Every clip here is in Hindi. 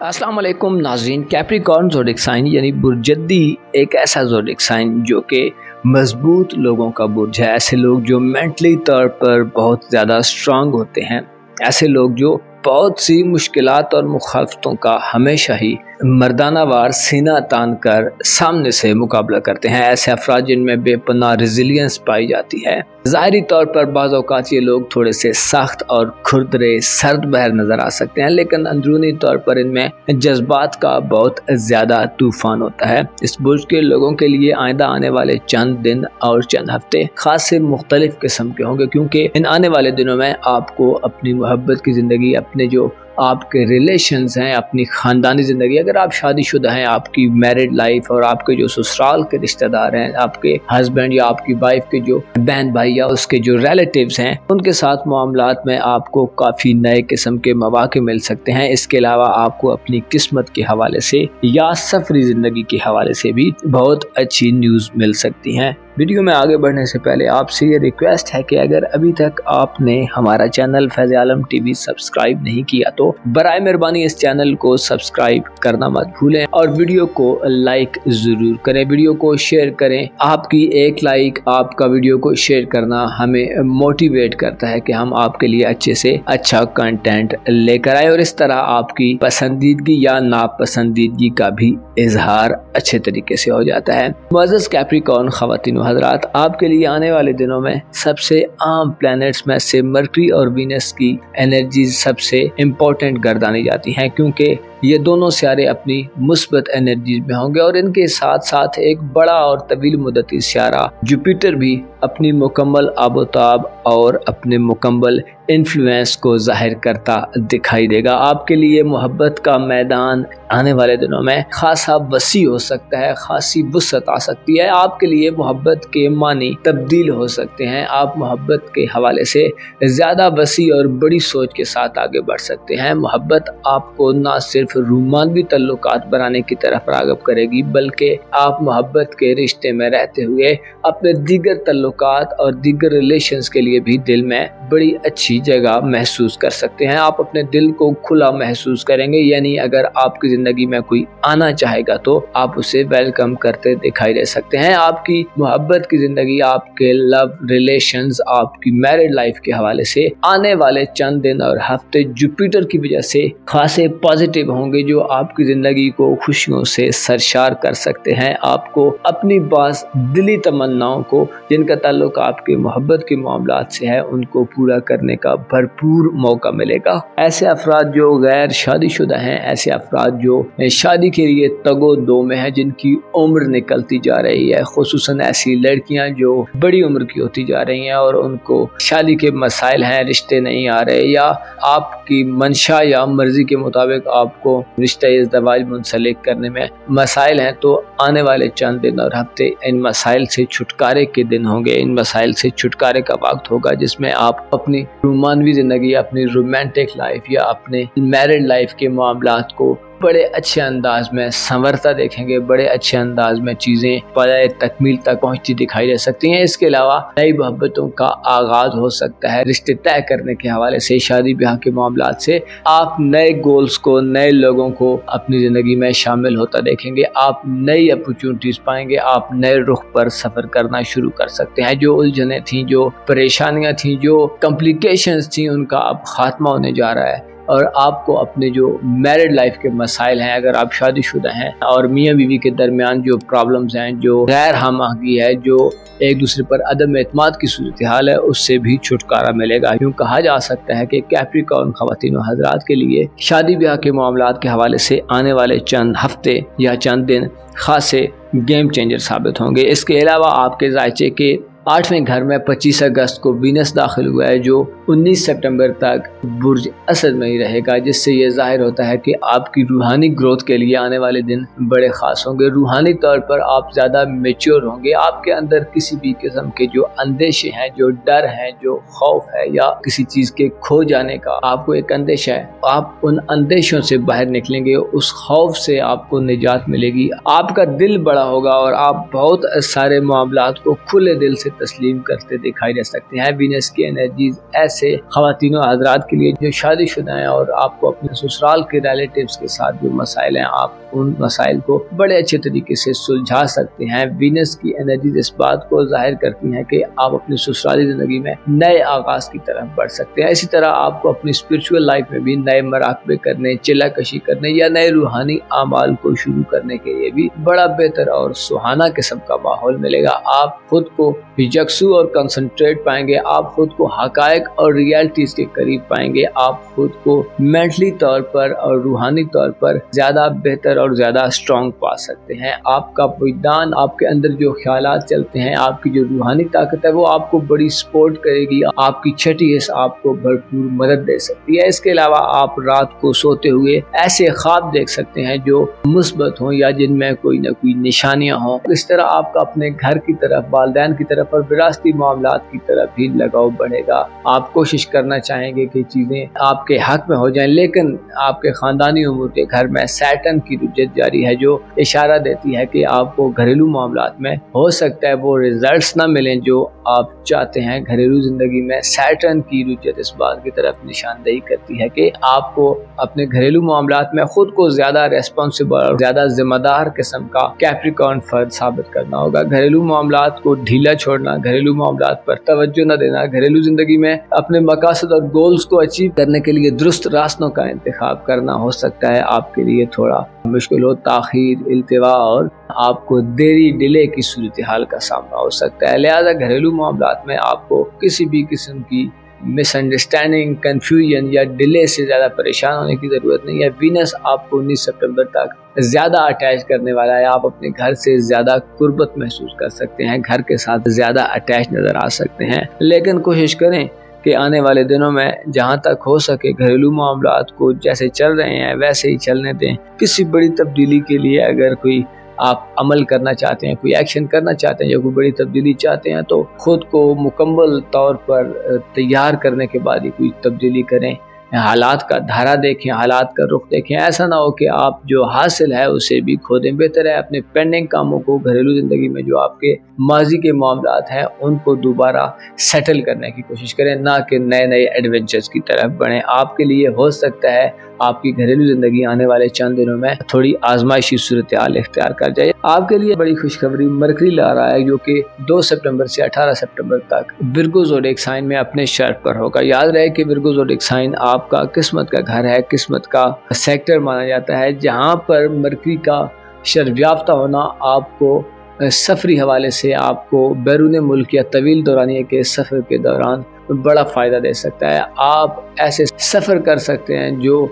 अस्सलाम वालेकुम नाज़रीन। कैप्रिकॉर्न ज़ोडिक साइन यानी बुर्जद्दी एक ऐसा ज़ोडिक साइन जो कि मजबूत लोगों का बुर्ज है। ऐसे लोग जो मेंटली तौर पर बहुत ज़्यादा स्ट्रांग होते हैं, ऐसे लोग जो बहुत सी मुश्किलात और मुखालफतों का हमेशा ही मर्दाना वार सीना तान कर सामने से मुकाबला करते हैं। ऐसे अफराद जिनमें बेपनाह रेजिलियंस पाई जाती है। ज़ाहिरी तौर पर बाज़ औक़ात ये लोग थोड़े से सख्त और खुरदरे सर्द बहर नज़र आ सकते हैं, लेकिन अंदरूनी तौर पर इनमें जज्बात का बहुत ज़्यादा तूफ़ान होता है। इस बुर्ज के लोगों के लिए आइंदा आने वाले चंद दिन और चंद हफ्ते ख़ास से मुख्तलिफ किस्म के होंगे, क्योंकि इन आने वाले दिनों में आपको अपनी मोहब्बत की ज़िंदगी, अपने जो आपके रिलेशंस हैं, अपनी ख़ानदानी ज़िंदगी, अगर आप शादीशुदा हैं, आपकी मैरिड लाइफ और आपके जो ससुराल के रिश्तेदार हैं, आपके हस्बैंड या आपकी वाइफ के जो बहन भाई या उसके जो रिलेटिव्स हैं, उनके साथ मामलात में आपको काफ़ी नए किस्म के मौक़े मिल सकते हैं। इसके अलावा आपको अपनी किस्मत के हवाले से या सफरी ज़िंदगी के हवाले से भी बहुत अच्छी न्यूज़ मिल सकती हैं। वीडियो में आगे बढ़ने से पहले आपसे ये रिक्वेस्ट है कि अगर अभी तक आपने हमारा चैनल फैज़ आलम टीवी सब्सक्राइब नहीं किया तो बराए मेहरबानी इस चैनल को सब्सक्राइब करना मत भूलें और वीडियो को लाइक ज़रूर करें, वीडियो को शेयर करें। आपकी एक लाइक, आपका वीडियो को शेयर करना हमें मोटिवेट करता है कि हम आपके लिए अच्छे से अच्छा कंटेंट लेकर आए और इस तरह आपकी पसंदीदगी या नापसंदीदगी का भी इजहार अच्छे तरीके से हो जाता है। मुअज़्ज़ज़ कैप्रिकॉर्न ख़वातीन हज़रात, आपके लिए आने वाले दिनों में सबसे आम प्लैनेट्स में से मरकरी और वीनस की एनर्जी सबसे इम्पोर्टेंट गर्दानी जाती हैं, क्योंकि ये दोनों सियारे अपनी मुस्बत एनर्जीज में होंगे और इनके साथ साथ एक बड़ा और तवील मुद्दती सियारा जुपिटर भी अपनी मुकम्मल आबोताब और अपने मुकम्मल इन्फ्लुएंस को जाहिर करता दिखाई देगा। आपके लिए मोहब्बत का मैदान आने वाले दिनों में खासा वसी हो सकता है, खासी वुसअत आ सकती है। आपके लिए मोहब्बत के मानी तब्दील हो सकते हैं। आप मोहब्बत के हवाले से ज़्यादा वसी और बड़ी सोच के साथ आगे बढ़ सकते हैं। मोहब्बत आपको ना सिर्फ रूमानवी तल्लुकात बनाने की तरफ राग़िब करेगी, बल्कि आप मोहब्बत के रिश्ते में रहते हुए अपने दीगर तल्लुकात और दीगर रिलेशंस के लिए भी दिल में बड़ी अच्छी जगह महसूस कर सकते हैं। आप अपने दिल को खुला महसूस करेंगे, यानी अगर आपकी ज़िंदगी में कोई आना चाहेगा तो आप उसे वेलकम करते दिखाई दे सकते हैं। आपकी मोहब्बत की ज़िंदगी, आपके लव रिलेशंस, आपकी मैरिड लाइफ के हवाले से आने वाले चंद दिन और हफ्ते जुपिटर की वजह से खासे पॉजिटिव होंगे, जो आपकी ज़िंदगी को खुशियों से सरशार कर सकते हैं। आपको अपनी बास दिली तमन्नाओं को, जिनका ताल्लुक आपके मोहब्बत के मामलात से है, उनको पूरा करने का भरपूर मौका मिलेगा। ऐसे अफराद जो गैर शादीशुदा हैं, ऐसे अफराद जो शादी के लिए तगो दो में हैं, जिनकी उम्र निकलती जा रही है, खुसूसन ऐसी लड़कियां जो बड़ी उम्र की होती जा रही हैं और उनको शादी के मसाइल हैं, रिश्ते नहीं आ रहे, या आपकी मंशा या मर्जी के मुताबिक आपको रिश्ता इज़्दवाज मुंसलिक करने में मसाइल हैं, तो आने वाले चंद दिन और हफ्ते इन मसाइल से छुटकारे के दिन होंगे। इन मसाइल से छुटकारे का वक्त होगा जिसमें आप अपनी रोमानवी ज़िंदगी, अपनी रोमांटिक लाइफ या अपने मैरिड लाइफ के मामलात को बड़े अच्छे अंदाज में संवरता देखेंगे, बड़े अच्छे अंदाज में चीज़ें पाए तकमील तक पहुंचती दिखाई दे सकती हैं। इसके अलावा नई मोहब्बतों का आगाज़ हो सकता है। रिश्ते तय करने के हवाले से, शादी ब्याह के मामलात से आप नए गोल्स को, नए लोगों को अपनी ज़िंदगी में शामिल होता देखेंगे। आप नई अपॉर्चुनिटीज़ पाएंगे, आप नए रुख पर सफ़र करना शुरू कर सकते हैं। जो उलझनें थीं, जो परेशानियाँ थीं, जो कॉम्प्लिकेशंस थीं, उनका अब ख़ात्मा होने जा रहा है और आपको अपने जो मैरिड लाइफ के मसाइल हैं, अगर आप शादीशुदा हैं और मियाँ बीवी के दरमियान जो प्रॉब्लम्स हैं, जो गैर हमआहंगी है, जो एक दूसरे पर अदम एतमाद की सूरत हाल है, उससे भी छुटकारा मिलेगा। यूँ कहा जा सकता है कि कैप्रिकॉर्न ख़वातीन व हज़रात के लिए शादी ब्याह के मामलात के हवाले से आने वाले चंद हफ्ते या चंद दिन खासे गेम चेंजर साबित होंगे। इसके अलावा आपके ज़ायचे के 8वें घर में 25 अगस्त को वीनस दाखिल हुआ है, जो 19 सितंबर तक बुर्ज असद में ही रहेगा, जिससे ये जाहिर होता है कि आपकी रूहानी ग्रोथ के लिए आने वाले दिन बड़े ख़ास होंगे। रूहानी तौर पर आप ज़्यादा मेच्योर होंगे। आपके अंदर किसी भी किस्म के जो अंदेशे हैं, जो डर हैं, जो खौफ है या किसी चीज़ के खो जाने का आपको एक अंदेशा है, आप उन अंदेशों से बाहर निकलेंगे, उस खौफ से आपको निजात मिलेगी। आपका दिल बड़ा होगा और आप बहुत सारे मामलात को खुले दिल से तस्लीम करते दिखाई दे सकते हैं। वीनस की एनर्जीज ऐसे ख़वातीन हज़रात के लिए जो शादीशुदा हैं और आपको अपने ससुराल के रिलेटिव्स के साथ जो मसाइल हैं, आप उन मसाइल को बड़े अच्छे तरीके से सुलझा सकते हैं। वीनस की एनर्जीज इस बात को जाहिर करती हैं कि आप अपनी ससुराली ज़िंदगी में नए आगाज़ की तरफ बढ़ सकते हैं। इसी तरह आपको अपनी स्पिरिचुअल लाइफ में भी नए मराकबे करने, चिल्लाकशी करने या नए रूहानी आमाल को शुरू करने के लिए भी बड़ा बेहतर और सुहाना किस्म का माहौल मिलेगा। आप खुद को यकसू और कंसंट्रेट पाएंगे, आप खुद को हकायक और रियलिटीज के करीब पाएंगे, आप खुद को मेंटली तौर पर और रूहानी तौर पर ज्यादा बेहतर और ज्यादा स्ट्रॉन्ग पा सकते हैं। आपका विज्ञान, आपके अंदर जो ख्यालात चलते हैं, आपकी जो रूहानी ताकत है वो आपको बड़ी सपोर्ट करेगी, आपकी छठी हिस्स आपको भरपूर मदद दे सकती है। इसके अलावा आप रात को सोते हुए ऐसे ख्वाब देख सकते हैं जो मुस्बत हों या जिनमें कोई ना कोई निशानियां हों। इस तरह आपका अपने घर की तरफ, वालिदैन की तरफ और विरासती मामलात की तरफ भी लगाव बढ़ेगा। आप कोशिश करना चाहेंगे कि चीज़ें आपके हक में हो जाएं, लेकिन आपके ख़ानदानी उमूर के घर में सैटर्न की रुजत जारी है जो इशारा देती है कि आपको घरेलू मामलात में हो सकता है वो रिजल्ट्स ना मिलें जो आप चाहते हैं। घरेलू ज़िंदगी में सैटर्न की रुजत इस बात की तरफ निशानदेही करती है कि आपको अपने घरेलू मामलात में खुद को ज़्यादा रेस्पॉन्सिबल और ज़्यादा जिम्मेदार किस्म का कैप्रिकॉर्न फर्द साबित करना होगा। घरेलू मामलात को ढीला छोड़ना, घरेलू मामलात पर तवज्जो न देना, घरेलू जिंदगी में अपने मकासद और गोल्स को अचीव करने के लिए दुरुस्त रास्तों का इंतखाब करना हो सकता है आपके लिए थोड़ा मुश्किल हो। ताखीर, इल्तिवा और आपको देरी, डिले की सूरत हाल का सामना हो सकता है। लिहाजा घरेलू मामलात में आपको किसी भी किस्म की मिसअंडरस्टैंडिंग, कंफ्यूजन या डिले से ज़्यादा परेशान होने की ज़रूरत नहीं है। वीनस आपको 19 सितंबर तक ज़्यादा अटैच करने वाला है। आप अपने घर से ज़्यादा कुर्बत महसूस कर सकते हैं, घर के साथ ज़्यादा अटैच नज़र आ सकते हैं। लेकिन कोशिश करें कि आने वाले दिनों में जहाँ तक हो सके घरेलू मामलात को जैसे चल रहे हैं वैसे ही चलने दें। किसी बड़ी तब्दीली के लिए अगर कोई आप अमल करना चाहते हैं, कोई एक्शन करना चाहते हैं या कोई बड़ी तब्दीली चाहते हैं तो खुद को मुकम्मल तौर पर तैयार करने के बाद ही कोई तब्दीली करें। हालात का धारा देखें, हालात का रुख देखें। ऐसा ना हो कि आप जो हासिल है उसे भी खो दें। बेहतर है अपने पेंडिंग कामों को, घरेलू ज़िंदगी में जो आपके माजी के मामलात हैं उनको दोबारा सेटल करने की कोशिश करें, ना कि नए नए एडवेंचर्स की तरफ बढ़ें। आपके लिए हो सकता है आपकी घरेलू ज़िंदगी आने वाले चंद दिनों में थोड़ी आजमाइशी सूरत हाल इख्तियार कर जाए। आपके लिए बड़ी खुशखबरी मरकरी ला रहा है जो कि 2 सितंबर से 18 सितंबर तक विर्गो ज़ोडिएक साइन में अपने शर्त पर होगा। याद रहे कि विर्गो ज़ोडिएक साइन आपका किस्मत का घर है, किस्मत का सेक्टर माना जाता है, जहाँ पर मरकरी का शर्याफ्ता होना आपको सफरी हवाले से, आपको बैरून मुल्क या तवील दौरानिया के सफ़र के दौरान बड़ा फ़ायदा दे सकता है। आप ऐसे सफ़र कर सकते हैं जो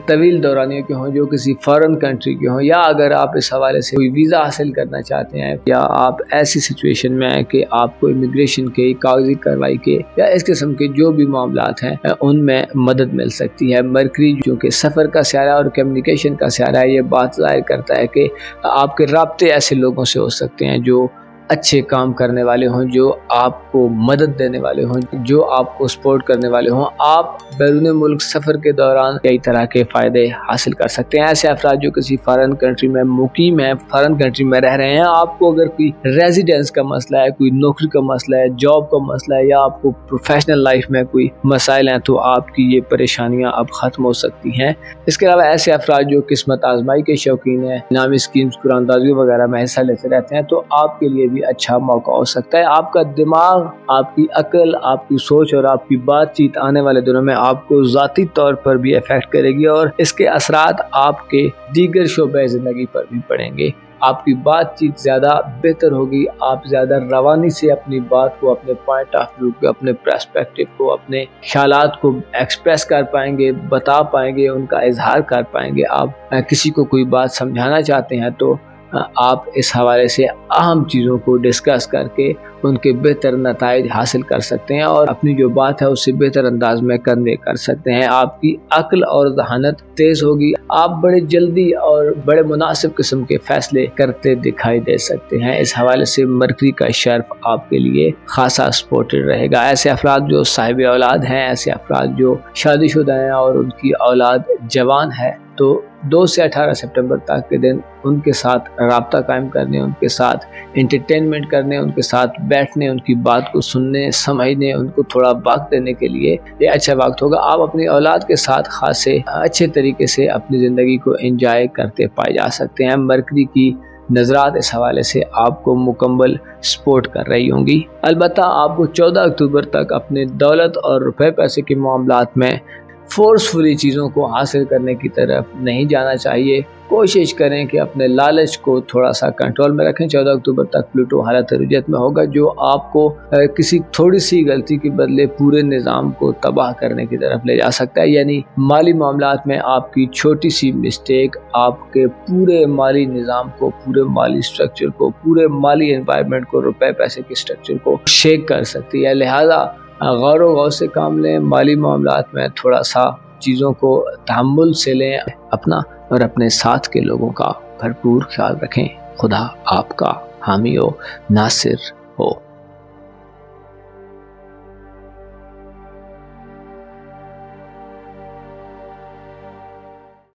तवील दौरानियों के हों, जो किसी फॉरेन कंट्री के हों, या अगर आप इस हवाले से कोई वीज़ा हासिल करना चाहते हैं या आप ऐसी सिचुएशन में हैं कि आपको इमिग्रेशन के, कागजी कार्रवाई के या इस किस्म के जो भी मामलात हैं उनमें मदद मिल सकती है। मरकरी जो कि सफ़र का स्यारा और कम्युनिकेशन का स्यारा है, ये बात ज़ाहिर करता है कि आपके राब्ते ऐसे लोगों से हो सकते हैं जो अच्छे काम करने वाले हों, जो आपको मदद देने वाले हों, जो आपको सपोर्ट करने वाले हों। आप बैरून मुल्क सफ़र के दौरान कई तरह के फ़ायदे हासिल कर सकते हैं। ऐसे अफराद जो किसी फॉरेन कंट्री में मुकीम हैं, फॉरेन कंट्री में रह रहे हैं, आपको अगर कोई रेजिडेंस का मसला है, कोई नौकरी का मसला है, जॉब का मसला है या आपको प्रोफेशनल लाइफ में कोई मसाइल हैं, तो आपकी ये परेशानियाँ अब ख़त्म हो सकती हैं। इसके अलावा ऐसे अफराद जो किस्मत आजमाई के शौकीन हैं, इनामी स्कीम्स, कुरानदाजी वगैरह में हिस्सा लेते रहते हैं, तो आपके लिए अच्छा मौका हो सकता है। आपका दिमाग, आपकी अकल, आपकी सोच और आपकी बातचीत आने वाले दिनों में आपको ज़ाती तौर पर भी अफेक्ट करेगी और इसके असरात आपके दीगर शोबे ज़िंदगी पर भी पड़ेंगे। आपकी बातचीत ज़्यादा बेहतर होगी, आप ज़्यादा रवानी से अपनी बात को, अपने पॉइंट ऑफ व्यू को, अपने पर्सपेक्टिव को, अपने ख्यालात को एक्सप्रेस कर पाएंगे, बता पाएंगे, उनका इजहार कर पाएंगे। आप किसी को कोई बात समझाना चाहते हैं तो आप इस हवाले से अहम चीज़ों को डिस्कस करके उनके बेहतर नताइज हासिल कर सकते हैं और अपनी जो बात है उससे बेहतर अंदाज में कन्वे कर सकते हैं। आपकी अक्ल और जहानत तेज़ होगी, आप बड़े जल्दी और बड़े मुनासिब किस्म के फैसले करते दिखाई दे सकते हैं। इस हवाले से मरकरी का शर्फ आपके लिए खासा सपोर्टेड रहेगा। ऐसे अफराद जो साहिब औलाद हैं, ऐसे अफराद जो शादीशुदा हैं और उनकी औलाद जवान है, तो 2 से 18 सितंबर तक के दिन उनके साथ राब्ता कायम करने, उनके साथ एंटरटेनमेंट करने, उनके साथ बैठने, उनकी बात को सुनने, समझने, उनको थोड़ा वक्त देने के लिए ये अच्छा वक्त होगा। आप अपनी औलाद के साथ खासे अच्छे तरीके से अपनी ज़िंदगी को एंजॉय करते पाए जा सकते हैं। मरकरी की नज़रात इस हवाले से आपको मुकम्मल सपोर्ट कर रही होंगी। अलबत्ता आपको 14 अक्टूबर तक अपने दौलत और रुपए पैसे के मामलात में फोर्सफुली चीज़ों को हासिल करने की तरफ नहीं जाना चाहिए। कोशिश करें कि अपने लालच को थोड़ा सा कंट्रोल में रखें। 14 अक्टूबर तक प्लूटो हालत रुजत में होगा, जो आपको किसी थोड़ी सी गलती के बदले पूरे निज़ाम को तबाह करने की तरफ ले जा सकता है। यानी माली मामलात में आपकी छोटी सी मिस्टेक आपके पूरे माली निज़ाम को, पूरे माली स्ट्रक्चर को, पूरे माली एनवायरनमेंट को, रुपए पैसे के स्ट्रक्चर को शेक कर सकती है। लिहाजा गौर से काम लें। माली मामलात में थोड़ा सा चीज़ों को तहम्मुल से लें। अपना और अपने साथ के लोगों का भरपूर ख्याल रखें। खुदा आपका हामी हो, नासिर हो।